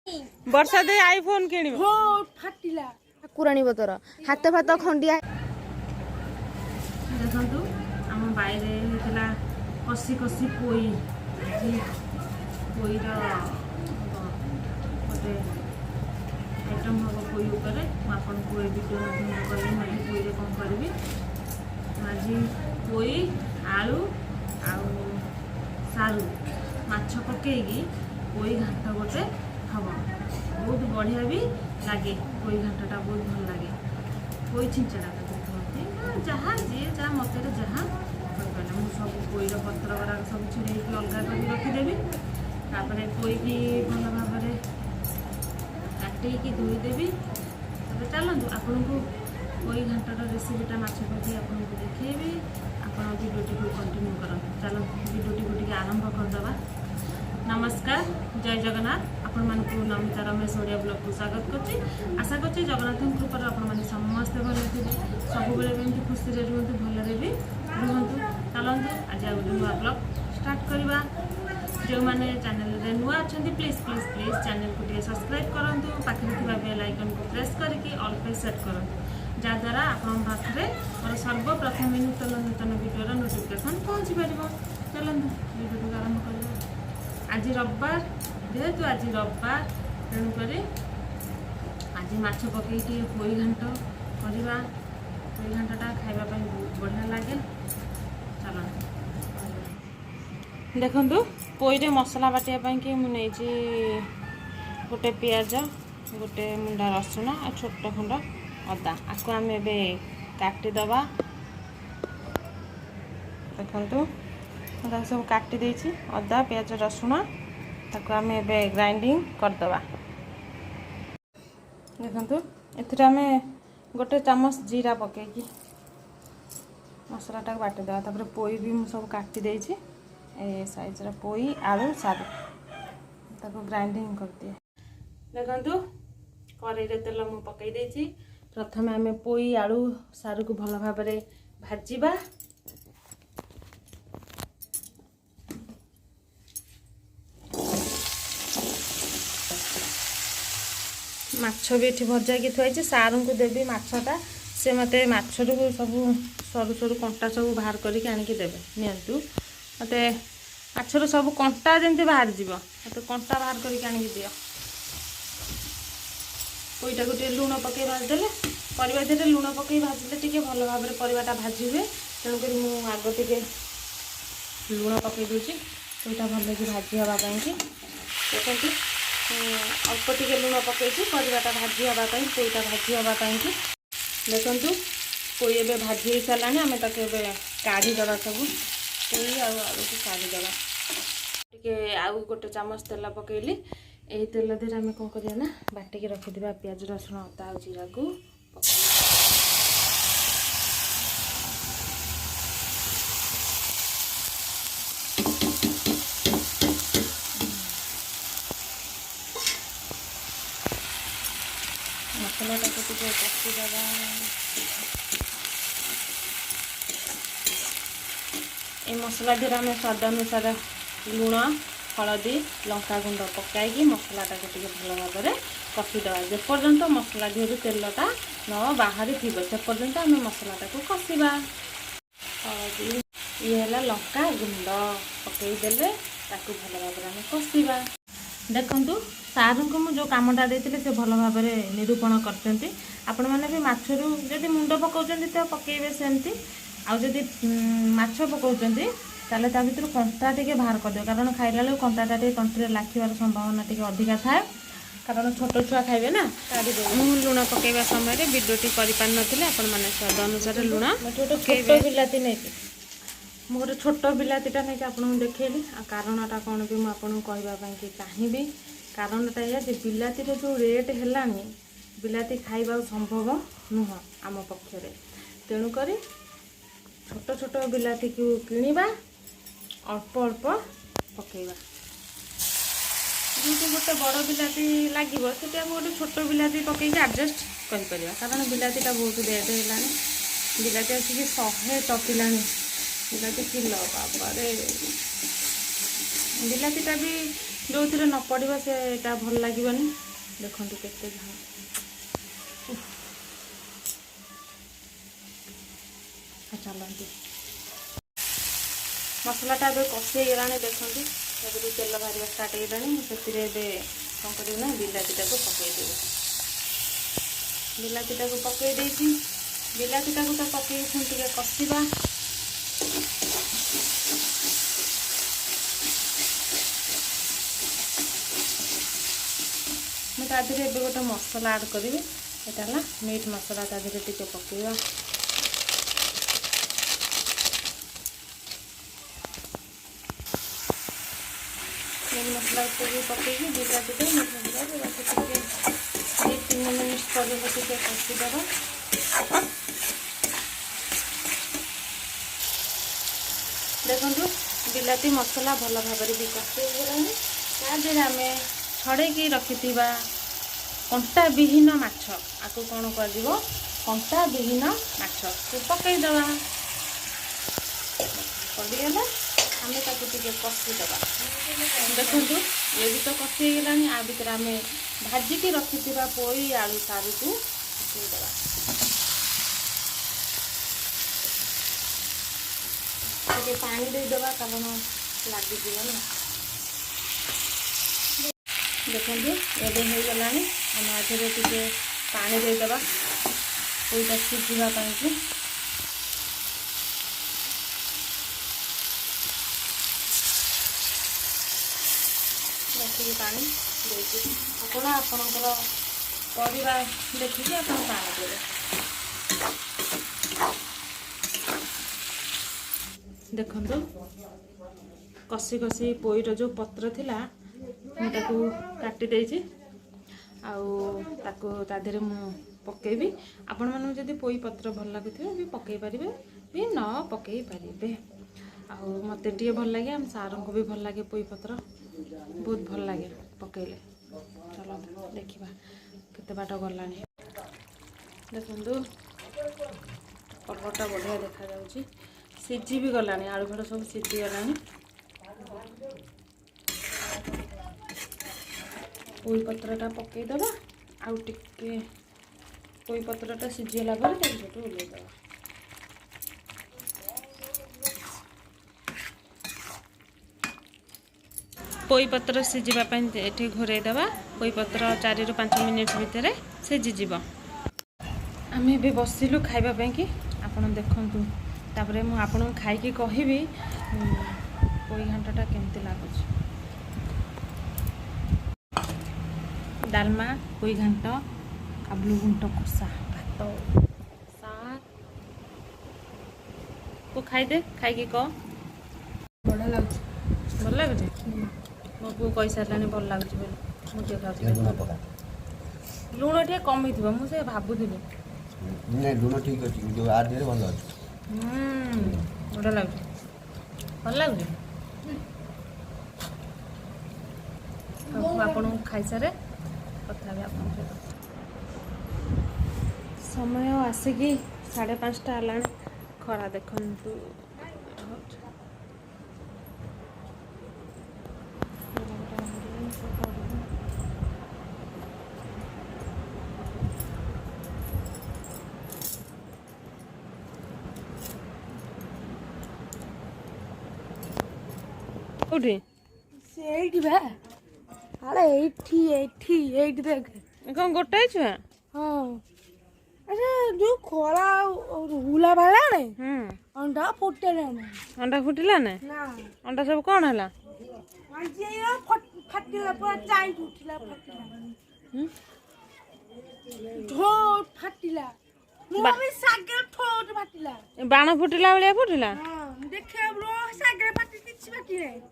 वर्षा दे iPhone किଣିବ हो फाटिला ठाकुराणी बतर हाथ फात खंडिया देखंतु हम बाइरे हेतला कसी कसी पोई पोईर गोटे आइटम हम पोई ऊपर आपन पोई वीडियो माध्यम करी मैं पोई रे कौन करबी आज पोई आलू आउ सारू माछ पकेगी पोई घाट गोटे हम बहुत बढ़िया भी लगे पोई घाटा बहुत भल लगे पोई छिंचड़ा जहाँ जी जहाँ मत जहाँ मुझे सब पोईर पत्र गुरा सब छिड़े अलग कर रखीदेवी तापर पोई की भल भाव काटिकी धोईदेवी तब चलतु आपन को पोई घाटार रेसीपीटा माछ पकई आपको देखी आप भिडियोटी को कंटिन्यू करते चलो भिडियोटी को आरंभ करदे। नमस्कार जय जगन्नाथ आपण मानक नमिता रमेश ओडिया ब्लॉग को स्वागत करछि। आशा करछि जगन्नाथ कृपा आपण माने समस्त भल थे सब बेले खुशी रुहतु भलरे भी रुहतु चलतु आज गोटे नुआ ब्लॉग स्टार्ट करवा जो मैंने चैनल रे नुआ अच्छा प्लीज प्लीज प्लीज चैनल को टे सब्सक्राइब करूँ पाखे थी बेल आइकन को प्रेस करके ऑल पे सेट करूँ जहाद्वारा आपण पाखे मोर सर्वप्रथम नूतन नूतन वीडियोर नोटिफिकेशन पहुँची पार। चलतु वीडियो को आरंभ करवा। आज रविवार जेहेतु आज रविवार तेणुक आज माछ पकई पोई घाट करवा पोई घाटा खाइबा बहुत बढ़िया लगे। चल देखु पोईरे मसला बाटिया कि मुझे गोटे पियाज गोटे मुंडा रसुण आ छोट खंड अदा आपको आम ए काटिदबा देखु सब काटी देछि अदा पियाज रसुण ताको आम ए ग्राइंडिंग करदबा। देखु ए गोटे चामच जीरा पकेकी मसलाटा बाटिदेवा तापर पोई भी मुझे सब काटी देछि ए साइज पोई आलू सारू ताको ग्राइंडिंग कर दिए। देखु कड़ाई तेल मु पकई देछि प्रथम आम पोई आलू सारू को भल भाव भाजवा माछ भी ये भजा की थी सारू को देवी माछटा से मत माछर सब सरू सरू कंटा सब बाहर करके आनिकी देवे नियंतु मत माछर सब कंटा जमी बाहर जीव मत कंटा बाहर करके आनिकी दियो। पोईटा को लुण पकई भाजदेले परिवा धीरे लुण पकई भाजले टी भल भाव परिवाटा भाजी हुए तेणुक आग टे लुण पकई दूसरी पोईटा भल कि भाजी हाँपाई देखते अल्प टे लुण पकई परिवाटा भाजी हाँपाई पोईटा भाजी हाँपाई देखु पोई ए भाजी हो सारा आम तक काढ़ीदे सब पोई आलू को काढ़ीदे टे आउ गोटे चामच तेल पकईली यही तेल देर आम कौन करना बाटिकी रखिदा पियाज रसुण अदा और जीरा को मसला कषिदेवा ये मसला धीरे आम स्वाद अनुसार लुण हलदी लंका गुंड पकाई मसलाटा को भल भाव कषिदेवा जेपर्यंत मसला दिहर तेलटा न बाहरी थी से पर्यंत आम मसलाटा को कषा हलदी ये है लंका गुंड पकईदे भल भाव आम कषा। देखु सारू को मुझे जो कमटा देते से भल भाव निरूपण करते आपण मैंने भी माछरू जदि मुंड पकाउछन्ति तो पकेबे सेमती आउ जदि माछ पकाउछन्ति ताले ता भीतर कंटा टे बाहर कर दियो कारण खाइला बेलू कंटाटा टे तंत्रे लाखिबार संभावना टे अधिका थाए कारण छोट छुआ खाइबे ना लुण पकेबा समय वीडियोटी करि पार नथिले आपण माने स्वाद अनुसार लुण छोट बिलाती नहीं मु गोटे छोट बिलातीटा नहीं आपको देखली कारणटा कौन भी मुझे कहवाई चाहिए कारणटा यह बिलातीर जो रेट है बिलाती खाइबा संभव नुह आम पक्षरे तेणुक छोट छोट बिलाती को किणवा अल्प अल्प पकेवा जो गोटे बड़ बिलाती लगे से आम गोटे छोट बिलाती पकई आडजस्ट कर कारण बिलातीटा बहुत रेट है बिलाती आसिक 100 टपिला बिलाती किलो बाबा बिलातीटा भी ଯେଉଁଥିରେ ନ ପଡ଼ିବ ସେଇଟା ଭଲ ଲାଗିବନି। ଦେଖନ୍ତୁ କେତେ ଝାଳ। ଚାଲନ୍ତୁ ମସଲାଟା ଏବେ କଷି ହେଇଗଲାଣି। ଦେଖନ୍ତୁ ଏବେ ବି ତେଲ ବାହାରିବା ଷ୍ଟାର୍ଟ ହେଇଗଲାଣି। ମୁଁ ସେଥିରେ ଏବେ କ'ଣ କରିବି ନା ବିଲାତିଟାକୁ ପକାଇଦେବି। ବିଲାତିଟାକୁ ପକାଇ ଦେଇଛି। ବିଲାତିଟାକୁ ତ ପକାଇକି ପୁଣି ଟିକେ କଷିବା। ମୁଁ ତା ଦେହରେ ଏବେ ଗୋଟେ ମସଲା ଆଡ଼୍ କରିବି। ଏଇଟା ହେଲା ମିଟ୍ ମସଲା। ତା ଦେହରେ ଟିକେ ପକାଇବା। ମିଟ୍ ମସଲା ଟିକେ ପକାଇକି ବିଲାତିଟା ମିଟ୍ ମସଲା ଟିକେ 2-3 ମିନିଟ୍ ପର୍ଯ୍ୟନ୍ତ ଟିକେ କଷିଦେବା। ଦେଖନ୍ତୁ ବିଲାତି ମସଲା ଭଲ ଭାବରେ ବି କଷି ହେଇଗଲାଣି। ତା ଦେହରେ ଆମେ ଛଡ଼େଇକି ରଖିଥିବା କଣ୍ଟା ବିହୀନ ମାଛ, ଆକୁ କ'ଣ କରାଯିବ କଣ୍ଟା ବିହୀନ ମାଛକୁ ପକାଇଦେବା। ପଡ଼ିଗଲା ଆମେ ତାକୁ ଟିକେ କଷିଦେବା। ଦେଖନ୍ତୁ ଏ ବି ତ କଷି ହେଇଗଲାଣି। ଆ ଭିତରେ ଆମେ ଭାଜିକି ରଖିଥିବା ପୋଇ ଆଳୁ ସାରୁକୁ ପକାଇଦେବା। ଟିକେ ପାଣି ଦେଇଦେବା କାରଣ ଲାଗିଯିବ ନା। ଦେଖନ୍ତୁ ଏବେ ହେଇଗଲାଣି। ଆମେ ଆଧିରେ ଟିକେ ପାଣି ଦେଇଦେବା ପୋଇଟା ସିଝିବା ପାଇଁକି। ଦେଖିକି ପାଣି ଦେଇଛି। ଆପଣ ଆପଣଙ୍କର ପରିବା ଦେଖିକି ଆପଣ ପାଣି ଦେବେ। ଦେଖନ୍ତୁ କଷି କଷି ପୋଇର ଯେଉଁ ପତ୍ର ଥିଲା ମୁଁ ତାକୁ କାଟି ଦେଇଛି। ଆଉ ତାକୁ ତା ଦେହରେ ମୁଁ ପକାଇବି। ଆପଣମାନଙ୍କୁ ଯଦି ପୋଇ ପତ୍ର ଭଲ ଲାଗୁଥିବ ବି ପକାଇ ପାରିବେ, ବି ନ ପକାଇ ପାରିବେ। ଆଉ ମୋତେ ଟିକେ ଭଲ ଲାଗେ, ଆମ ସାର୍ଙ୍କୁ ବି ଭଲ ଲାଗେ ପୋଇ ପତ୍ର, ବହୁତ ଭଲ ଲାଗେ ପକାଇଲେ। ଚାଲନ୍ତୁ ଦେଖିବା କେତେ ବାଟ ଗଲାଣି। ଦେଖନ୍ତୁ କଲର୍ଟା ବଢ଼ିଆ ଦେଖାଯାଉଛି। ସିଝି ବି ଗଲାଣି, ଆଳୁ ଫାଳୁ ସବୁ ସିଝିଗଲାଣି। ପୋଇ ପତ୍ରଟା ପକାଇଦେବା। ଆଉ ଟିକେ ପୋଇ ପତ୍ରଟା ସିଝିଗଲା ପରେ ତାକୁ ସେଠୁ ଓହ୍ଲାଇଦେବା। ପୋଇ ପତ୍ର ସିଝିବା ପାଇଁ ଏଠି ଘୋରେଇଦେବା। ପୋଇ ପତ୍ର 4-5 ମିନିଟ୍ ଭିତରେ ସିଝିଯିବ। ଆମେ ଏବେ ବସିଲୁ ଖାଇବା ପାଇଁକି। ଆପଣ ଦେଖନ୍ତୁ, ତାପରେ ମୁଁ ଆପଣଙ୍କୁ ଖାଇକି କହିବି ପୋଇ ଘାଣ୍ଟଟା କେମିତି ଲାଗୁଛି। ଡାଲମା, ପୋଇ ଘାଣ୍ଟ, କାବୁଲି ବୁଟ କଷା, ଭାତ, ଶାଗ। ତୁ ଖାଇଦେ, ଖାଇକି କହ। ବଢ଼ିଆ ଲାଗୁଛି। ଭଲ ଲାଗୁଛି? ମୋ ପୁଅ କହିସାରିଲାଣି ଭଲ ଲାଗୁଛି ବୋଲି। ମୁଁ ଟିକେ ଖାଉଛି। ଲୁଣ ଟିକେ କମିଥିବ, ମୁଁ ସେ ଭାବୁଥିଲି। ନାଇଁ ଲୁଣ ଠିକ୍ ଅଛି, ଯେଉଁ ଆଦେହରେ ଭଲ ଅଛି। ବଢ଼ିଆ ଲାଗୁଛି। ଭଲ ଲାଗୁଛି। ଆଉ ଆପଣଙ୍କୁ ଖାଇସାରେ କଥା ହେବି ଆପଣଙ୍କ ସହିତ। ସମୟ ଆସିକି 5:30 ହେଲାଣି। ଖରା ଦେଖନ୍ତୁ। କୋଉଠି? ସେଇଠି ବା। ଆରେ ଏଇଠି ଦେଖେ। କ'ଣ ଗୋଟାଏ ଛୁଆ? ହଁ। ଆରେ ଯୋଉ ଖରା ହୁଲା ବାହାରିଲାଣି ଅଣ୍ଡା ଫୁଟିଲାଣି। ଅଣ୍ଡା ଫୁଟିଲା ନା? ନା ଅଣ୍ଡା ସବୁ କ'ଣ ହେଲା? ଫାଟିଲା ପୁରା ଚାଇଁ ଉଠିଲା, ଫାଟିଲା। ଫାଟିଲା। ବାଣ ଫୁଟିଲା ଭଳିଆ ଫୁଟିଲା?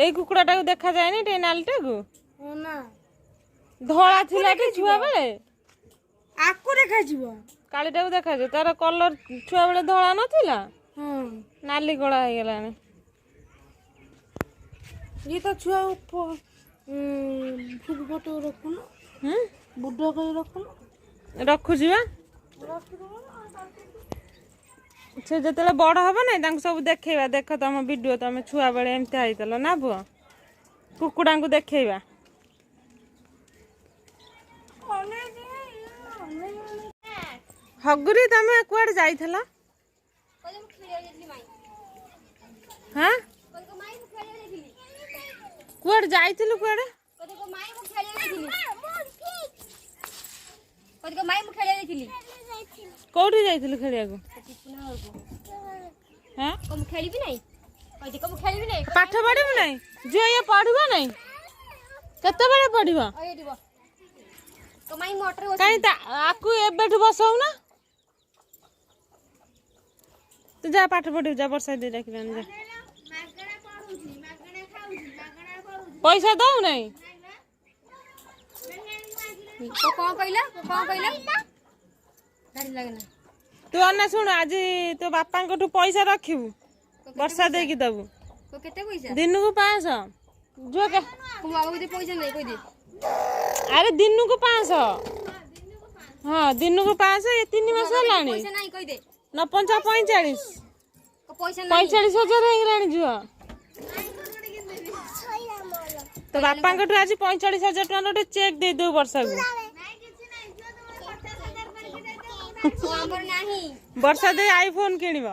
ଏଇ କୁକୁଡ଼ାଟାକୁ ଦେଖାଯାଏନି ଟିକେ ନାଲିଟାକୁ? ଧଳା ଥିଲା କି ଛୁଆ ବେଳେ? ଆକୁ ଦେଖାଯିବ। କାଳିଟାକୁ ଦେଖାଯିବ। ତାର କଲର ଛୁଆ ବେଳେ ଧଳା ନଥିଲା, ନାଲି କଳା ହେଇଗଲାଣି। ଇଏ ତ ଛୁଆ ଫଟୋ ରଖୁନ। ବୁଢ କରି ରଖୁନ। ରଖୁଛି ବା। ସେ ଯେତେବେଳେ ବଡ଼ ହବ ନାଇଁ ତାଙ୍କୁ ସବୁ ଦେଖେଇବା। ଦେଖ ତମ ଭିଡ଼ିଓ, ତମେ ଛୁଆ ବେଳେ ଏମିତି ହେଇଥିଲ ନା ପୁଅ? କୁକୁଡ଼ାଙ୍କୁ ଦେଖେଇବା। ହଗୁରି ତମେ କୁଆଡେ ଯାଇଥିଲ? ହଁ କୁଆଡେ ଯାଇଥିଲୁ କୁଆଡେ? କୋଉଠି ଯାଇଥିଲୁ ଖେଳିବାକୁ? ହଁ ପାଠ ପଢିବୁ ନାଇଁ? ଝିଅ ଇଏ ପଢିବ ନାଇଁ? କେତେବେଳେ ପଢିବ? କାହିଁ ଆକୁ ଏବେଠୁ ବସଉନା? ତୁ ଯା ପାଠ ପଢିବୁ ଯା, ବର୍ଷା ଦେଇ ଡାକିଲାନି ଯା। ପଇସା ଦଉ ନାଇଁ? ତୁ ଅନା ଶୁଣୁ, ଆଜି ତୋ ବାପାଙ୍କଠୁ ପଇସା ରଖିବୁ, ବର୍ଷା ଦେଇକି ଦବୁ। ଦିନକୁ 500। ଆରେ ଦିନକୁ 500। ହଁ ଦିନକୁ 500। ଏ 3 ମାସ ହେଲାଣି। ନ 45 45,000 ହେଇଗଲାଣି ଝିଅ। ତୋ ବାପାଙ୍କଠୁ ଆଜି 45,000 ଟଙ୍କା ଗୋଟେ ଚେକ୍ ଦେଇଦବୁ ବର୍ଷାକୁ। ବର୍ଷା ଦେଇ ଆଇଫୋନ କିଣିବ।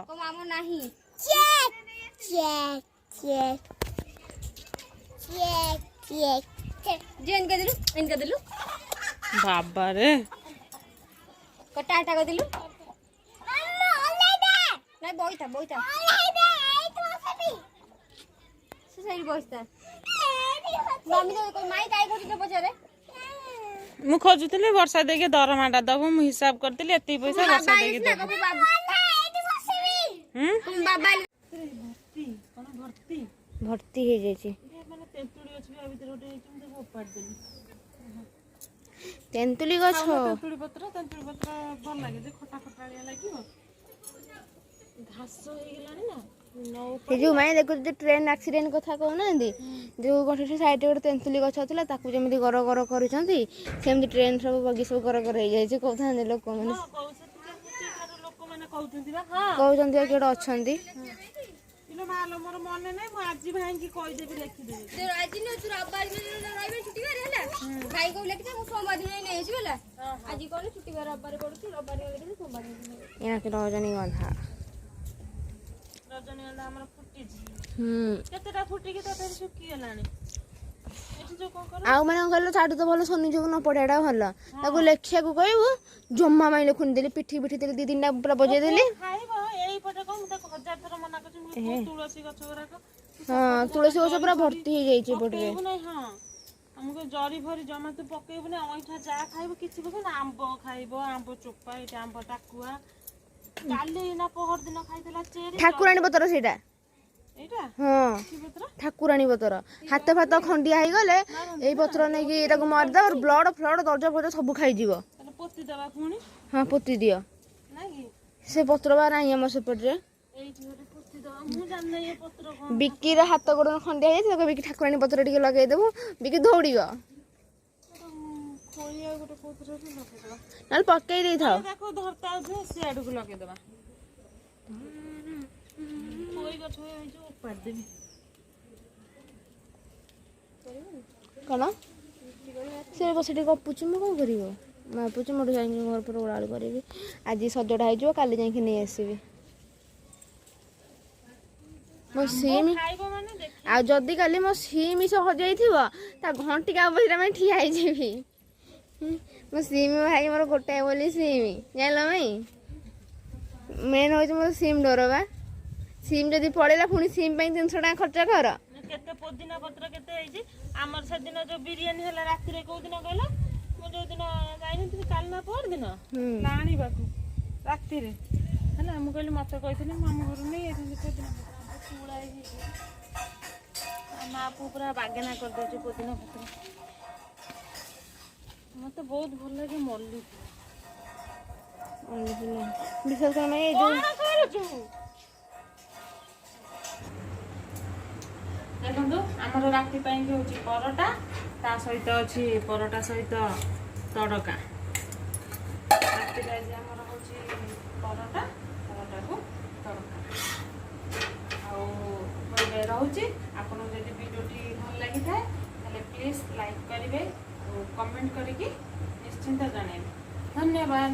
ବାବାରେ टाटा करदिलु नाही बोइता सही बोइता मम्मी तो कोई माई काई खोजि पछारे मु खोजुतली वर्षा देके दरमाटा दबो। मु हिसाब करतली एती पैसा वर्षा देके दबो। बाबा भर्ती हो जाइए। तेंतुली गछ तेंतुली पत्र भल लागे जे खटा खटालिया लागियो। घास हो गेलानी ना से जो मैं देखो जो ट्रेन एक्सीडेंट कथा कहना जो गोटे साइड गोटे तेंतुली गछ था ताकू जमी गर गर करुँच सेमती ट्रेन सब बगी सब गर गर हो जाए कहते लोक मैंने कहते किए अच्छा मोर मन नहीं मु आज भाई की कहि देबी लिखि देबी जो आज न तू रविवार में रहिबे छुट्टी बार हैला भाई को लेके जा मु सोमवार दिन नहीं आइछु हैला आज कोन छुट्टी बार रविवार पड़छु रविवार में लेके सोमवार दिन यहाँ के रजनीगंधा हमर फुटी केतेटा फुटी के तते सुकी गेलानी। आउ मैंने कहल छाड़ू तो भल शनि जो न पढ़ाटा भल ताको लेखिया को कहबू जम्मा माई लिखुन देली पिठी पिठी देली 2-3 टा पूरा बजे देली। हाँ तुलसी गछ पूरा भर्ती हो जाइए पटरे। हमको जरी भरी जमा तू पकेबु ना ओइठा जा खाइबो किछि बस ना आंब खाइबो आंब चोपा एटा आंब टाकुआ काली ना पहर दिन खाइतला चेरी ठाकुरानी पतर सेटा एटा। हाँ ठाकुरानी पतर हाथ फात खंडिया हो गले एई पत्र नहीं कि ताको मार दे और ब्लड फ्लड दर्ज फर्ज सब खाई जीवो। ताले पोती दबा पुणी। हाँ पोती दियो ना कि से पत्र बा नाही हम सेपटरे एई जोरे पोती दबा मु जान नै ए पत्र कोन बिकी रे हाथ गोड़ खंडिया है ताको बिकी ठाकुरानी पत्र टिके लगे देबो बिकी दौड़ीगो खोइया गोटे पत्र भी लगे दबा नाल पक्के दे थाओ देखो धरता जो से आडू को लगे दबा कोई गछ होय जो उपाड़ देबी कौन से बस गपुची मु कौन करिवो गपुची मोटू जाई घर पर उड़ाड़ करी आज सजड़ा हो काली जाई नहीं आसबि मो सीमी आ जदि काली मो सीमी से हजाई ता घंटिका बजरा में ठिया हो जाबी मो सीमी भाई मोर गोटाए बोली सीमी जान मई मेन हो मोर सीम डर बा सीम जदि पड़ेला पुणी सीम 300 टका खर्च कर केते पुदीना पत्र केते आइजी हमर से दिन जो बिरयानी हला राती रे को दिन कहला मो जो दिन जाइनी तू काल ना पर दिन लाणी बाकू राती रे हला हम कहली मते कहिथिनी मामा घर नै एथि पुदीना चूड़ाई मां पूरा बागेना कर दे पुदीना पत्र मते बहुत भल लागे मल्ली विशेष कर मैं जो देखो आमर राति हूँ परोटा ता सहित अच्छी परोटा सहित तड़का राति आमर हूँ परोटा परोटा को तड़का रोचे आपन जब वीडियोटी भल लगी था प्लीज लाइक करेंगे और कमेंट करके निश्चिंत जनइबे। धन्यवाद।